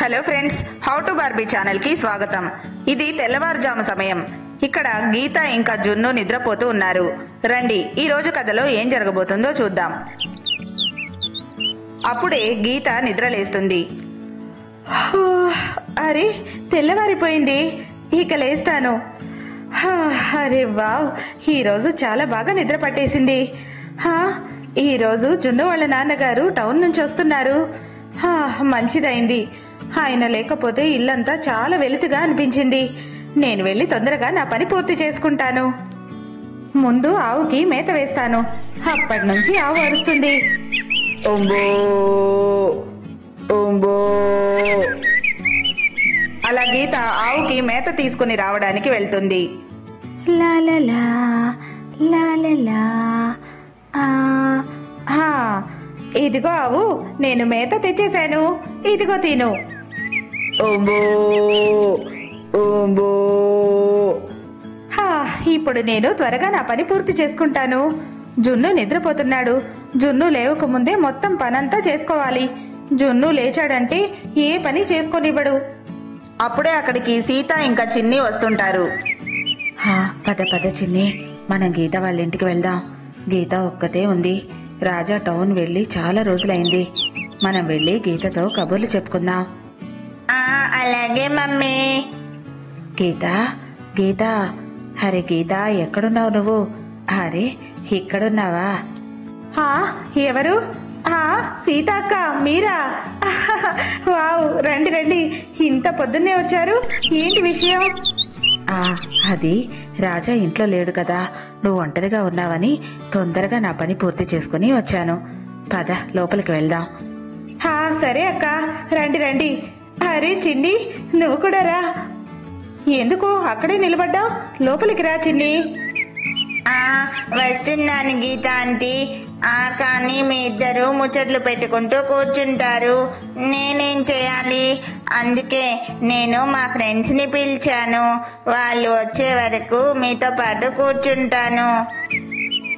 Hello friends, how to Barbie channel కి స్వాగతం. ఇది తెల్లవారుజాము సమయం. ఇక్కడ గీత ఇంకా జున్ను నిద్రపోతూ ఉన్నారు. రండి ఈ రోజు కథలో ఏం జరగబోతుందో చూద్దాం. అప్పుడే గీత నిద్రలేస్తుంది. అరే, తెల్లవారిపోయింది, ఇక లేస్తాను. అరే వావ్, ఈరోజు చాలా బాగా నిద్ర పట్టేసింది. ఈరోజు జున్ను వాళ్ళ నాన్నగారు టౌన్ నుంచి వస్తున్నారు. మంచిదైంది, ఆయన లేకపోతే ఇల్లంతా చాలా వెలుతుగా అనిపించింది. నేను వెళ్లి తొందరగా నా పని పూర్తి చేసుకుంటాను. ముందు ఆవుకి మేత వేస్తాను. అప్పటి నుంచి ఆవు అరుస్తుంది. అలా గీత ఆవుకి మేత తీసుకుని రావడానికి వెళ్తుంది. లాలలా లాలలా. ఇదిగో ఆవు, నేను మేత తెచ్చేశాను, ఇదిగో తిను. ఇప్పుడు నేను త్వరగా నా పని పూర్తి చేసుకుంటాను. జున్ను నిద్రపోతున్నాడు. జున్ను లేవకముందే మొత్తం పనంతా చేసుకోవాలి. జున్ను లేచాడంటే ఏ పని చేసుకోనివ్వడు. అప్పుడే అక్కడికి సీత ఇంకా చిన్ని వస్తుంటారు. పద పద చిన్ని, మనం గీత వాళ్ళ ఇంటికి వెళ్దాం. గీత ఒక్కతే ఉంది. రాజా టౌన్ వెళ్లి చాలా రోజులైంది. మనం వెళ్లి గీతతో కబుర్లు చెప్పుకుందాం. అలాగే మమ్మీ. గీత గీత, హరే గీత, ఎక్కడున్నావు నువ్వు? హరే, ఇక్కడున్నావా? ఎవరు? సీతక్క, మీరా? వావ్, రండి రండి, ఇంత పొద్దున్నే వచ్చారు, ఏంటి విషయం? అది రాజా ఇంట్లో లేడు కదా, నువ్వు ఒంటరిగా ఉన్నావని తొందరగా నా పని పూర్తి చేసుకుని వచ్చాను. పద లోపలికి వెళ్దాం. సరే అక్క, రండి రండి. అరే చిన్ని, నువ్వు కూడా రా. ఎందుకు అక్కడే నిలబడ్డావు? లోపలికి రా చిన్ని. వస్తున్నాను గీత ఆంటీ. కానీ మీ ఇద్దరు ముచ్చట్లు పెట్టుకుంటూ కూర్చుంటారు, నేనేం చేయాలి? అందుకే నేను మా ఫ్రెండ్స్ ని పిలిచాను. వాళ్ళు వచ్చే వరకు మీతో పాటు కూర్చుంటాను.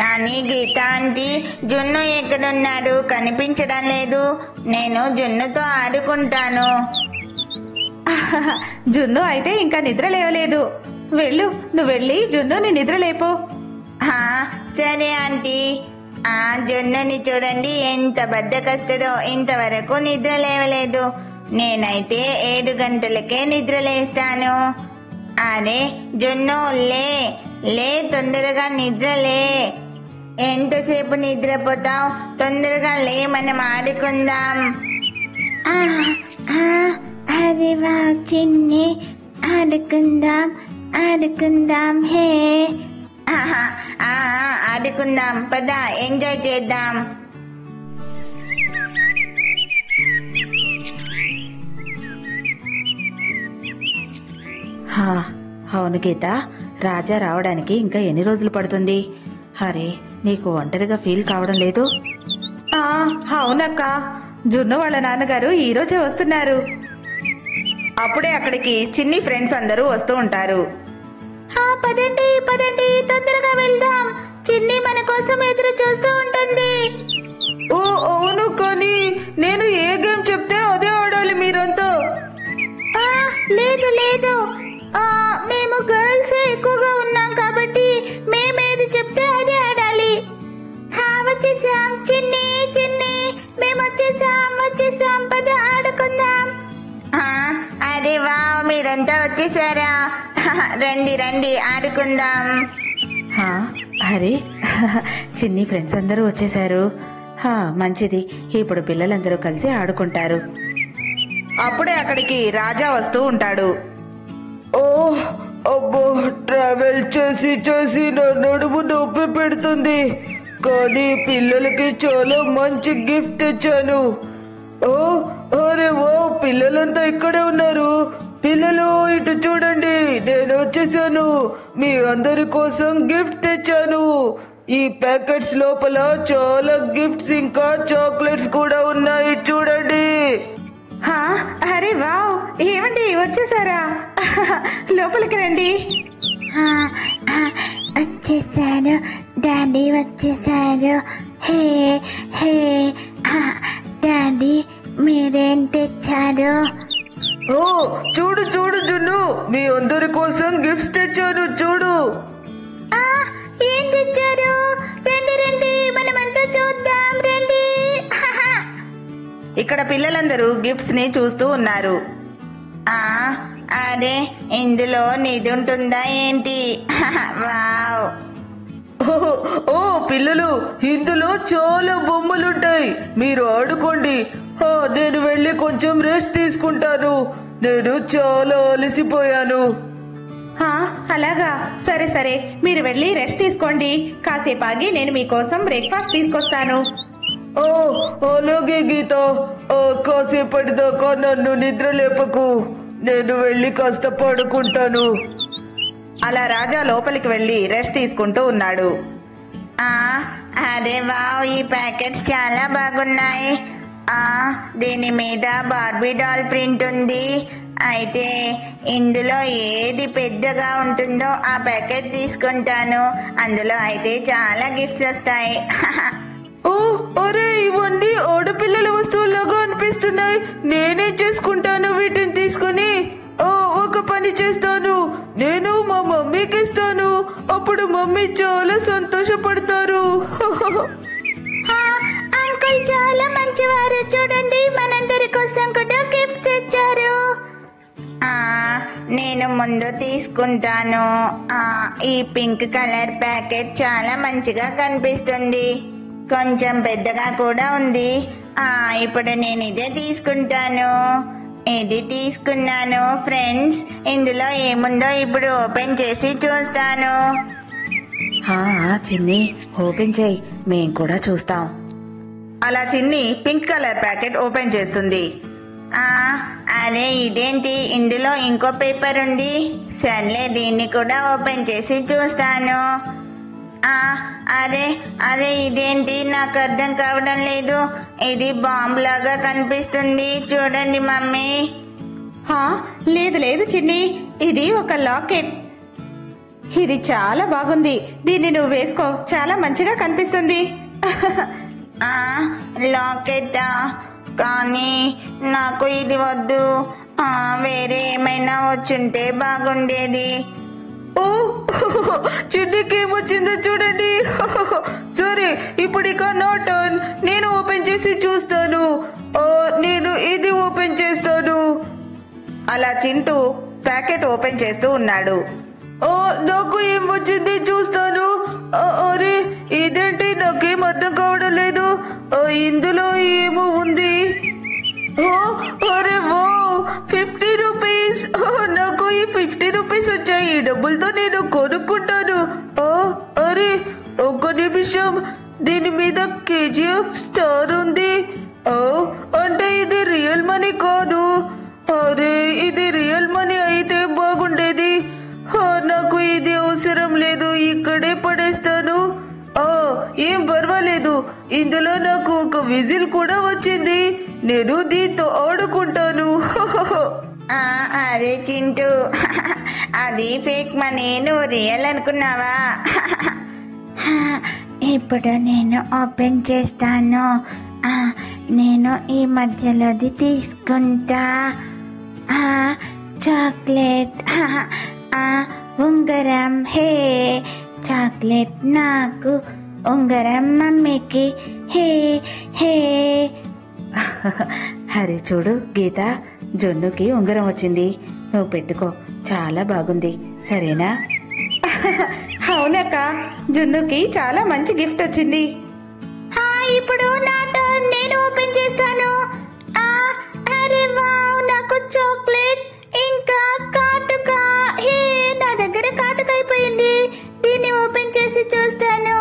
కానీ గీత ఆంటీ, జున్ను ఎక్కడున్నాడు? కనిపించడం లేదు. నేను జున్నుతో ఆడుకుంటాను. జున్ను అయితే ఇంకా నిద్ర లేవలేదు. వెళ్ళు, నువ్వు వెళ్ళి జున్నుని నిద్రలేపో. సరే ఆంటీ. జున్నుని చూడండి, ఎంత బద్దకస్తుడో, ఇంతవరకు నిద్ర లేవలేదు. నేనైతే 7 గంటలకే నిద్ర లేస్తాను. అరే జున్ను, లే లే, తొందరగా నిద్ర లే. ఎంతసేపు నిద్రపోతావు? తొందరగా లే, మనం ఆడుకుందాం. అరే వా చిన్ని, ఆడుకుందాం ఆడుకుందాం. హే, ఆడుకుందాం, పద, ఎంజాయ్ చేద్దాం. అవును గీత, రాజా రావడానికి ఇంకా ఎన్ని రోజులు పడుతుంది? హరే, నీకు ఒంటరిగా ఫీల్ కావడం లేదు? అవునక్క, జున్ను వాళ్ళ నాన్నగారు ఈ రోజే వస్తున్నారు. అప్పుడే అక్కడికి చిన్ని ఫ్రెండ్స్ అందరూ వస్తూ ఉంటారు. పదండి పదండి, తొందరగా వెళ్దాం. చిన్ని మన కోసం ఎదురు చూస్తూ ఉంటుంది. అవును, కానీ నేను ఏ గేమ్ చెప్తే అదే ఆడాలి మీరంతా. లేదు లేదు, మేము గర్ల్స్ ఎక్కువగా ఉన్నాం కాబట్టి మేమేది చెప్తే అదే ఆడాలి. వచ్చేసాం చిన్ని చిన్ని, మేము వచ్చేసాం, పద ఆడుకుందాం. అరే వా, మీరంతా వచ్చేసారా? రండి రండి, ఆడుకుందాం. అరే, చిన్ని ఫ్రెండ్స్ అందరూ వచ్చేసారు. మంచిది, ఇప్పుడు పిల్లలందరూ కలిసి ఆడుకుంటారు. అప్పుడే అక్కడికి రాజా వస్తూ ఉంటాడు. అబ్బో, ట్రావెల్ చేసి చేసి నా నడుము నొప్పి పెడుతుంది. కానీ పిల్లలకి చాలా మంచి గిఫ్ట్ తెచ్చాను. అరే ఓ, పిల్లలంతా ఇక్కడే ఉన్నారు. పిల్లలు ఇటు చూడండి, నేను వచ్చేసాను. మీ అందరి కోసం గిఫ్ట్ తెచ్చాను. ఈ ప్యాకెట్స్ లోపల చాలా గిఫ్ట్స్ ఇంకా చాక్లెట్స్ కూడా ఉన్నాయి, చూడండి. అరే వావ్, ఏమండి వచ్చేసారా? లోపలికి రండి. వచ్చేసాను డాడీ, వచ్చేసారు. హే హే, డాడీ మీరేం తెచ్చారు? ఓ చూడు చూడు జున్ను, మీ అందరి కోసం గిఫ్ట్స్ తెచ్చాను చూడు. ఆ, ఏం తెచ్చారు? రండి రండి, మనమంతా చూద్దాం రండి. ఇక్కడ పిల్లలందరూ గిఫ్ట్స్ ని చూస్తూ ఉన్నారు. అరే ఇందులో నిధి ఉంటుందా ఏంటి? వావ్. ఓ పిల్లలు, ఇందులో చాలా బొమ్మలుంటాయి, మీరు ఆడుకోండి. నేను వెళ్ళి కొంచెం రెస్ట్ తీసుకుంటాను, నేను చాలా అలసిపోయాను. అలాగా, సరే సరే, మీరు వెళ్ళి రెస్ట్ తీసుకోండి. కాసేపు ఆగి నేను మీకోసం బ్రేక్ఫాస్ట్ తీసుకొస్తాను. అలాగే గీత, కాసేపటి దాకా నన్ను నిద్ర లేపకు, నేను వెళ్ళి కాస్త పడుకుంటాను. అలా రాజా లోపలికి వెళ్ళి రెస్ట్ తీసుకుంటూ ఉన్నాడు. అరే వావ్, ఈ ప్యాకెట్స్ చాలా బాగున్నాయి. దీని మీద బార్బీ డాల్ ప్రింట్ ఉంది. అయితే ఇందులో ఏది పెద్దగా ఉంటుందో ఆ ప్యాకెట్ తీసుకుంటాను, అందులో అయితే చాలా గిఫ్ట్స్ వస్తాయి. అరే ఇవన్నీ ఆడపిల్లల వస్తువులాగా అనిపిస్తున్నాయి, నేనే చేసుకుంటాను వీటిని తీసుకుని. ఒక పని చేస్తాను, నేను మా మమ్మీకి ఇస్తాను, అప్పుడు మమ్మీ చాలా సంతోషపడతారు. అంకుల్ చాలా మంచివారు, చూడండి మనందరి కోసం కూడా గిఫ్ట్ తెచ్చారు. నేను ముందు తీసుకుంటాను. ఈ పింక్ కలర్ ప్యాకెట్ చాలా మంచిగా కనిపిస్తుంది, కొంచెం పెద్దగా కూడా ఉంది. ఇప్పుడు నేను ఇదే తీసుకుంటాను. ఇది తీసుకున్నాను ఫ్రెండ్స్, ఇందులో ఏముందో ఇప్పుడు ఓపెన్ చేసి చూస్తాను. చిన్ని, ఓపెన్ చేయి, మేం కూడా చూస్తాం. అలా చిన్ని పింక్ కలర్ ప్యాకెట్ ఓపెన్ చేస్తుంది. అరే ఇదేంటి, ఇందులో ఇంకో పేపర్ ఉంది. సర్లే, దీన్ని కూడా ఓపెన్ చేసి చూస్తాను. అరే అరే ఇదేంటి, నాకు అర్థం కావడం లేదు. ఇది బాంబ్ లాగా కనిపిస్తుంది, చూడండి మమ్మీ. లేదు లేదు చిన్ని, ఇది ఒక లాకెట్. ఇది చాలా బాగుంది, దీన్ని నువ్వు వేసుకో, చాలా మంచిగా కనిపిస్తుంది. లాకెట్టా? కానీ నాకు ఇది వద్దు, వేరే ఏమైనా వచ్చుంటే బాగుండేది. చిన్నికి ఏమొచ్చిందో చూడండి. సరే, ఇప్పుడు ఇక నా టర్న్, నేను ఓపెన్ చేసి చూస్తాను. నేను ఇది ఓపెన్ చేస్తాను. అలా చింటూ ప్యాకెట్ ఓపెన్ చేస్తూ ఉన్నాడు. నాకు ఏం వచ్చింది చూస్తాను. అరే ఇదేంటి, నాకేం అర్థం కావడం లేదు. ఇందులో ఏమో ఉంది. అరే వో, 50 రూపీస్. నాకు ఈ 50 రూపీస్ వచ్చాయి, ఈ డబ్బులతో నేను కొనుక్కుంటాను. అరే ఒక్క నిమిషం, దీని మీద KGF స్టార్ ఉంది. అంటే ఇది రియల్ మనీ కాదు. అరే ఇది రియల్ మనీ అయితే బాగుండేది. నాకు ఇది అవసరం లేదు, ఇక్కడే పడేస్తాను. ఏం పర్వాలేదు, ఇందులో నాకు ఒక విజిల్ కూడా వచ్చింది, నేను దీంతో ఆడుకుంటాను. అరే చింటూ, అది ఫేక్ మనీ, నువ్వు రియల్ అనుకున్నావా? ఇప్పుడు నేను ఓపెన్ చేస్తాను. నేను ఈ మధ్యలోది తీసుకుంటా. చాక్లెట్, ఉంగరం. హే, చాక్లెట్ నాకు, ఉంగరం మమ్మీకి. హే హే. హరి చూడు గీత, జొన్నుకి ఉంగరం వచ్చింది, నువ్వు పెట్టుకో, చాలా బాగుంది, సరేనా? అవునక్క, జున్నుకి చాలా మంచి గిఫ్ట్ వచ్చింది. ఇప్పుడు నా టర్న్, నేను ఓపెన్ చేస్తాను. అరే వావ్, నాకు చాక్లెట్ ఇంకా కాటుక. హే, నా దగ్గర కాటుక అయిపోయింది, దీన్ని ఓపెన్ చేసి చూస్తాను.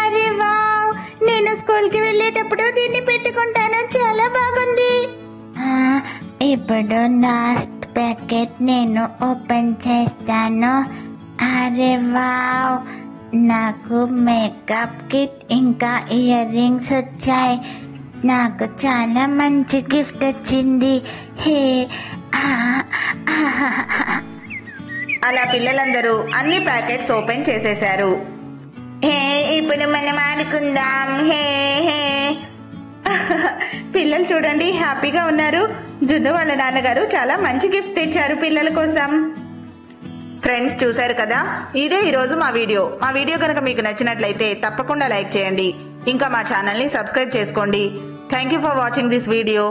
అరే వావ్, నేను స్కూల్ కి వెళ్ళేటప్పుడు దీన్ని పెట్టుకుంటాను, చాలా బాగుంది. ఇప్పుడు లాస్ట్ ప్యాకెట్ నేను ఓపెన్ చేస్తాను. అరే వావ్, నాకు మేకప్ కిట్ ఇంకా ఇయర్ రింగ్స్ వచ్చాయి, నాకు చాలా మంచి గిఫ్ట్ వచ్చింది. హే. అలా పిల్లలందరూ అన్ని ప్యాకెట్స్ ఓపెన్ చేసేశారు. హే, ఇప్పుడు మనం ఆడుకుందాం. హే హే. పిల్లలు చూడండి హ్యాపీగా ఉన్నారు. జున్ను వాళ్ళ నాన్నగారు చాలా మంచి గిఫ్ట్స్ తెచ్చారు పిల్లల కోసం. ఫ్రెండ్స్ చూశారు కదా, ఇదే ఈరోజు మా వీడియో కనుక మీకు నచ్చినట్లయితే తప్పకుండా లైక్ చేయండి. ఇంకా మా ఛానల్ ని సబ్స్క్రైబ్ చేసుకోండి. Thank you for watching this video.